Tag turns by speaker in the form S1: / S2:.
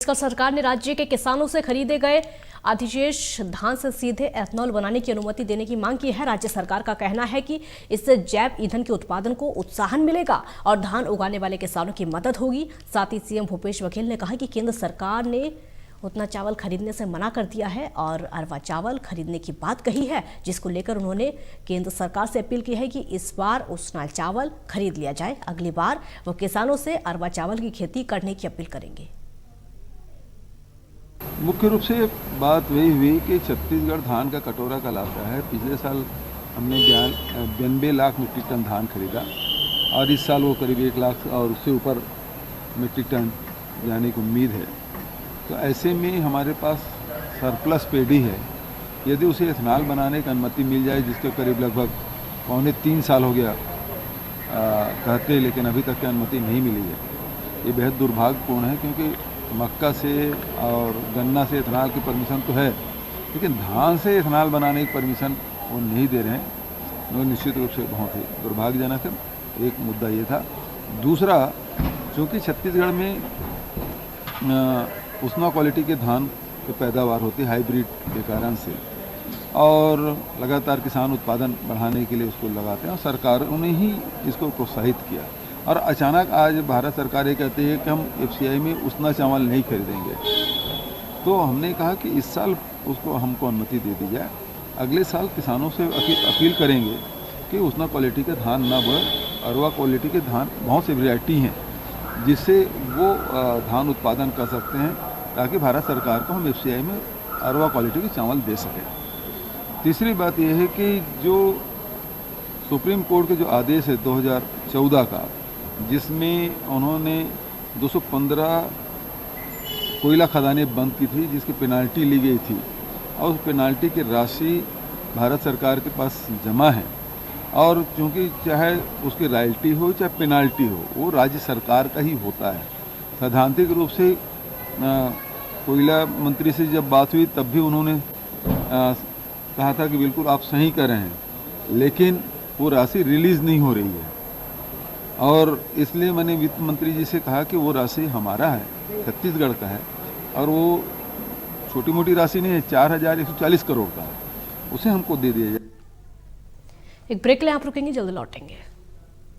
S1: छत्तीसगढ़ सरकार ने राज्य के किसानों से खरीदे गए अधिशेष धान से सीधे एथेनॉल बनाने की अनुमति देने की मांग की है। राज्य सरकार का कहना है कि इससे जैव ईंधन के उत्पादन को उत्साहन मिलेगा और धान उगाने वाले किसानों की मदद होगी। साथ ही सीएम भूपेश बघेल ने कहा कि केंद्र सरकार ने उतना चावल खरीदने से मना कर दिया है और अरवा चावल खरीदने की बात कही है, जिसको लेकर उन्होंने केंद्र सरकार से अपील की है कि इस बार उस्ना चावल खरीद लिया जाए। अगली बार वो किसानों से अरवा चावल की खेती करने की अपील करेंगे।
S2: मुख्य रूप से बात वही हुई कि छत्तीसगढ़ धान का कटोरा कहलाता है। पिछले साल हमने 92 लाख मीट्रिक टन धान खरीदा और इस साल वो करीब 1 लाख और उससे ऊपर मीट्रिक टन जाने की उम्मीद है। तो ऐसे में हमारे पास सरप्लस पेडी है। यदि उसे एथेनॉल बनाने की अनुमति मिल जाए, जिसके करीब लगभग 2.25 साल हो गया कहते, लेकिन अभी तक की अनुमति नहीं मिली है। ये बेहद दुर्भाग्यपूर्ण है, क्योंकि मक्का से और गन्ना से एथेनॉल की परमिशन तो है, लेकिन धान से एथेनॉल बनाने की परमिशन वो नहीं दे रहे हैं। वो निश्चित रूप से बहुत ही दुर्भाग्यजनक है। एक मुद्दा ये था। दूसरा, चूँकि छत्तीसगढ़ में उस्ना क्वालिटी के धान की पैदावार होती है हाइब्रिड के कारण से, और लगातार किसान उत्पादन बढ़ाने के लिए उसको लगाते हैं और सरकारों ने ही इसको प्रोत्साहित किया। और अचानक आज भारत सरकार ये कहती है कि हम एफसीआई में उस्ना चावल नहीं खरीदेंगे। तो हमने कहा कि इस साल उसको हमको अनुमति दे दी जाए। अगले साल किसानों से अपील करेंगे कि उस्ना क्वालिटी के धान ना बढ़े, अरवा क्वालिटी के धान बहुत सी वैरायटी हैं जिससे वो धान उत्पादन कर सकते हैं, ताकि भारत सरकार को हम एफसीआई में अरवा क्वालिटी के चावल दे सकें। तीसरी बात यह है कि जो सुप्रीम कोर्ट के जो आदेश है 2014 का, जिसमें उन्होंने 215 कोयला खदानें बंद की थी, जिसकी पेनाल्टी ली गई थी, और उस पेनाल्टी की राशि भारत सरकार के पास जमा है। और क्योंकि चाहे उसकी रॉयल्टी हो चाहे पेनाल्टी हो, वो राज्य सरकार का ही होता है। सैद्धांतिक रूप से कोयला मंत्री से जब बात हुई तब भी उन्होंने कहा था कि बिल्कुल आप सही कर रहे हैं, लेकिन वो राशि रिलीज़ नहीं हो रही है। और इसलिए मैंने वित्त मंत्री जी से कहा कि वो राशि हमारा है, छत्तीसगढ़ का है, और वो छोटी मोटी राशि नहीं है, 4140 करोड़ का है, उसे हमको दे दिया जाए।
S1: एक ब्रेक ले, आप रुकेंगे, जल्द लौटेंगे।